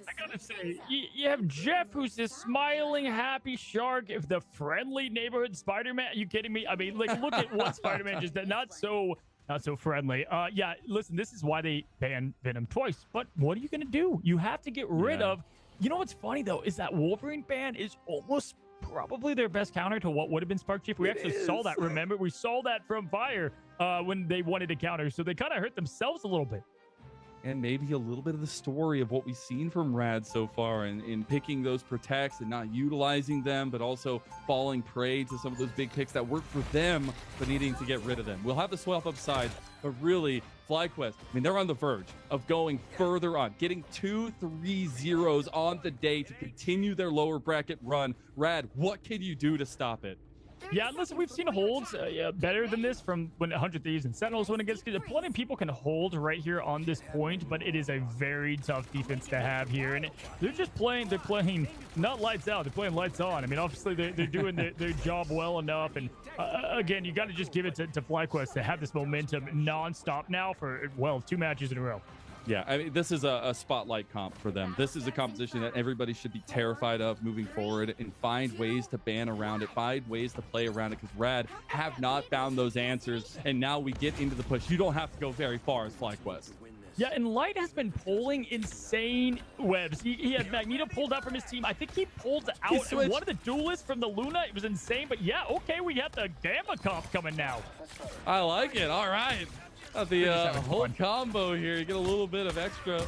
I gotta say, you have Jeff, who's this smiling, happy shark, if the friendly neighborhood Spider-Man. Are you kidding me? I mean, like, look at what Spider-Man just did. Not so friendly. Yeah, listen, this is why they banned Venom twice. But what are you gonna do? You have to get rid of. You know what's funny though is that Wolverine ban is almost probably their best counter to what would have been Spark Chief. We actually saw that. Remember, we saw that from Fire when they wanted to counter. So they kind of hurt themselves a little bit. And maybe a little bit of the story of what we've seen from Rad so far in picking those protects and not utilizing them, but also falling prey to some of those big picks that work for them, but needing to get rid of them. We'll have the swap upside, but really, FlyQuest, I mean, they're on the verge of going further on, getting 2-3 zeros on the day to continue their lower bracket run. Rad, what can you do to stop it? Yeah, listen, we've seen holds better than this from when 100 Thieves and Sentinels when it gets good. Plenty of people can hold right here on this point, but it is a very tough defense to have here. And they're playing not lights out, they're playing lights on. I mean, obviously they're doing their job well enough. And again, you got to just give it to FlyQuest to have this momentum nonstop now for, well, 2 matches in a row. Yeah, I mean, this is a spotlight comp for them. This is a competition that everybody should be terrified of moving forward and find ways to ban around it, find ways to play around it, because Rad have not found those answers, and now we get into the push. You don't have to go very far as FlyQuest. Yeah, and Light has been pulling insane webs. He had Magneto pulled out from his team. I think he pulled out one of the duelists from the Luna. It was insane, but yeah, okay, we got the Gamma comp coming now. I like it. All right. The whole combo here, you get a little bit of extra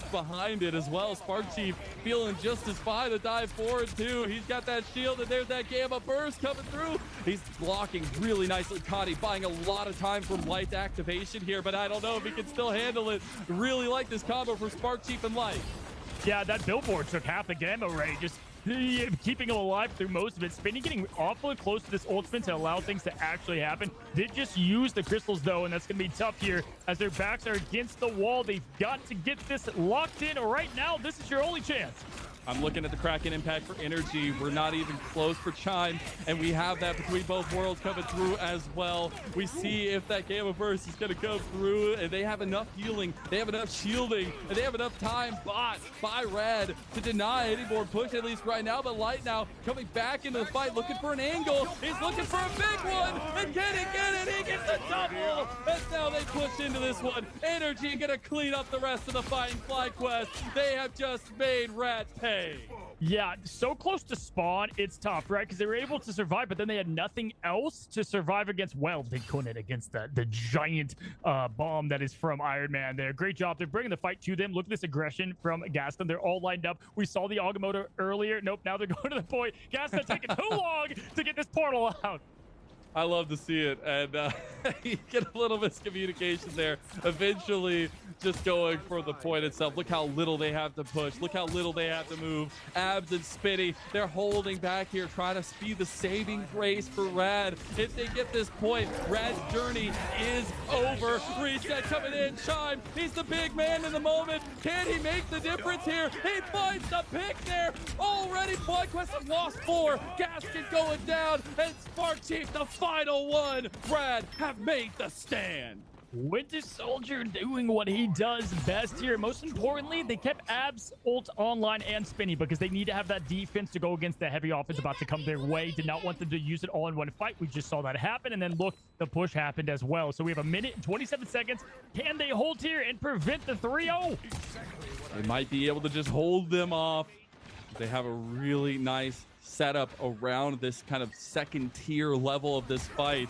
behind it as well. Spark Chief feeling just as fine to dive forward too. He's got that shield and there's that Gamma burst coming through. He's blocking really nicely. Cotty buying a lot of time from Light's activation here, but I don't know if he can still handle it. Really like this combo for Spark Chief and Light. Yeah, that billboard took half the Gamma ray, just keeping him alive through most of it. Spinny getting awfully close to this ultimate to allow things to actually happen. Did just use the crystals though, and that's going to be tough here as their backs are against the wall. They've got to get this locked in right now. This is your only chance. I'm looking at the Kraken impact for energy. We're not even close for Chime, and we have that between both worlds coming through as well. We see if that Gamma Burst is going to come through, and they have enough healing, they have enough shielding, and they have enough time bought by Red to deny any more push, at least right now. But Light now coming back into the fight, looking for an angle. He's looking for a big one, and can he get it? He gets a double, and now they push into this one. Energy going to clean up the rest of the fight in FlyQuest. They have just made Rat pay. Yeah, so close to spawn, it's tough, right? Because they were able to survive, but then they had nothing else to survive against. Well, they couldn't against the giant bomb that is from Iron Man there. Great job. They're bringing the fight to them. Look at this aggression from Gaston. They're all lined up. We saw the Agamotto earlier. Nope, now they're going to the point. Gaston taking too long to get this portal out. I love to see it, and you get a little miscommunication there. Eventually, just going for the point itself. Look how little they have to push. Look how little they have to move. Abs and Spitty, they're holding back here, trying to speed the saving grace for Rad. If they get this point, Rad's journey is over. Reset coming in. Chime, he's the big man in the moment. Can he make the difference here? He finds the pick there. Already, FlyQuest have lost 4. Gasket going down, and Spark Chief, the final one. Rad have made the stand. Winter Soldier doing what he does best here. Most importantly, they kept Abs, ult online, and Spinny because they need to have that defense to go against the heavy offense about to come their way. Did not want them to use it all in one fight. We just saw that happen. And then look, the push happened as well. So we have 1 minute and 27 seconds. Can they hold here and prevent the 3-0? They might be able to just hold them off. They have a really nice setup around this kind of second tier level of this fight.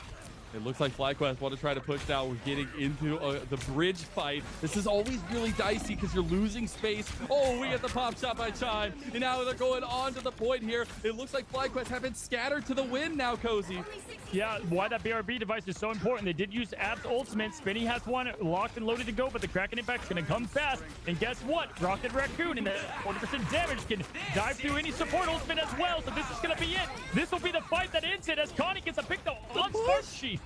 It looks like FlyQuest want to try to push now. We're getting into the bridge fight. This is always really dicey because you're losing space. Oh, we get the pop shot by Chime. And now they're going on to the point here. It looks like FlyQuest have been scattered to the wind now, Cozy. Yeah, why that BRB device is so important. They did use Ab's ultimate. Spinny has one locked and loaded to go, but the Kraken impact is going to come fast. And guess what? Rocket Raccoon and the 40% damage can dive through any support ultimate as well. So this is going to be it. This will be the fight that ends it as Connie gets a pick on Spark Chief.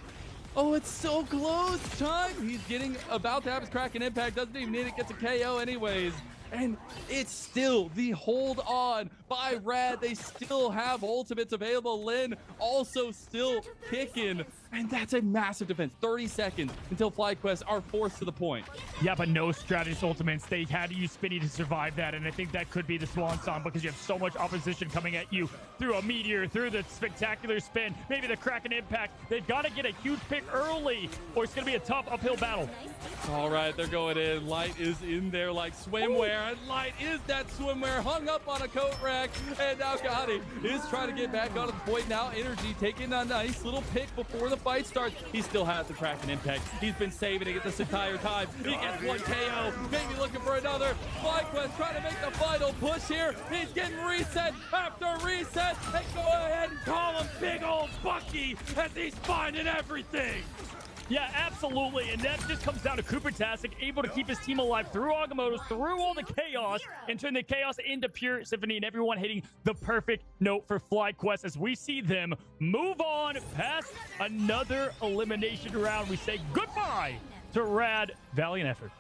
Oh, it's so close. Chime, he's getting about to have his Kraken impact. Doesn't even need it. Gets a KO anyways. And it's still the hold on by Rad. They still have ultimates available. Lin also still kicking. And that's a massive defense. 30 seconds until FlyQuest are forced to the point. Yeah, but no strategist ultimates. They had to use Spinny to survive that. And I think that could be the swan song because you have so much opposition coming at you through a meteor, through the spectacular spin, maybe the Kraken impact. They've got to get a huge pick early or it's going to be a tough uphill battle. All right, they're going in. Light is in there like swimwear. And Light is that swimwear hung up on a coat rack. And now Gotti is trying to get back onto the point now. Energy taking a nice little pick before the fight starts. He still has the Kraken impact. He's been saving it this entire time. He gets one KO, maybe looking for another. FlyQuest trying to make the final push here. He's getting reset after reset. And go ahead and call him Big Old Bucky as he's finding everything. Yeah, absolutely. And that just comes down to Cooper Tastic, able to keep his team alive through Agamottos, through all the chaos, and turn the chaos into pure symphony, and everyone hitting the perfect note for FlyQuest as we see them move on past another elimination round. We say goodbye to Rad. Valiant effort.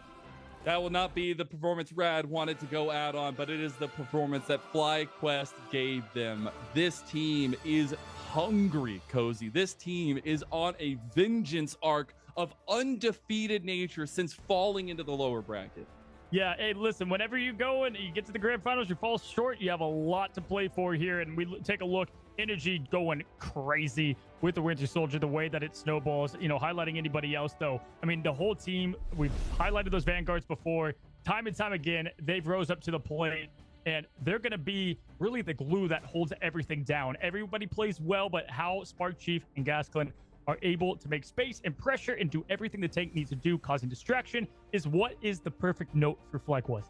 That will not be the performance Rad wanted to go out on, but it is the performance that FlyQuest gave them. This team is hungry, Cozy. This team is on a vengeance arc of undefeated nature since falling into the lower bracket. Yeah, hey, listen, whenever you go and you get to the grand finals, you fall short, you have a lot to play for here. And we take a look, energy going crazy with the Winter Soldier, the way that it snowballs, you know, highlighting anybody else, though. I mean, the whole team, we've highlighted those Vanguards before. Time and time again, they've rose up to the plate, and they're going to be really the glue that holds everything down. Everybody plays well, but how Spark Chief and Gasklin are able to make space and pressure and do everything the tank needs to do, causing distraction, is what is the perfect note for FlyQuest.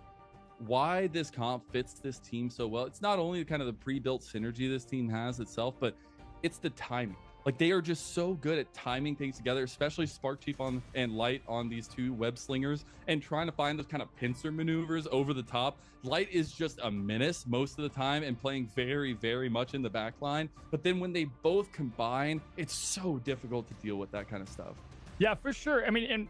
Why this comp fits this team so well, it's not only kind of the pre-built synergy this team has itself, but it's the timing. Like, they are just so good at timing things together, especially Spark Chief and Light on these two web slingers, and trying to find those kind of pincer maneuvers over the top. Light is just a menace most of the time and playing very, very much in the back line. But then when they both combine, it's so difficult to deal with that kind of stuff. Yeah, for sure. I mean, and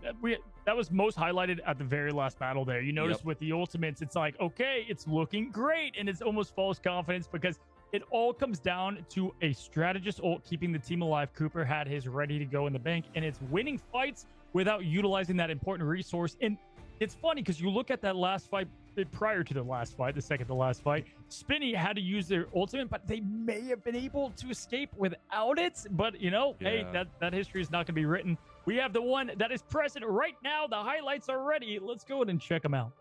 that was most highlighted at the very last battle there. You notice with the ultimates, it's like, okay, it's looking great. And it's almost false confidence because it all comes down to a strategist ult keeping the team alive. Cooper had his ready to go in the bank, and it's winning fights without utilizing that important resource. And it's funny because you look at that last fight prior to the last fight, the second to last fight, Spinny had to use their ultimate, but they may have been able to escape without it. But, you know, hey, that history is not going to be written. We have the one that is present right now. The highlights are ready. Let's go ahead and check them out.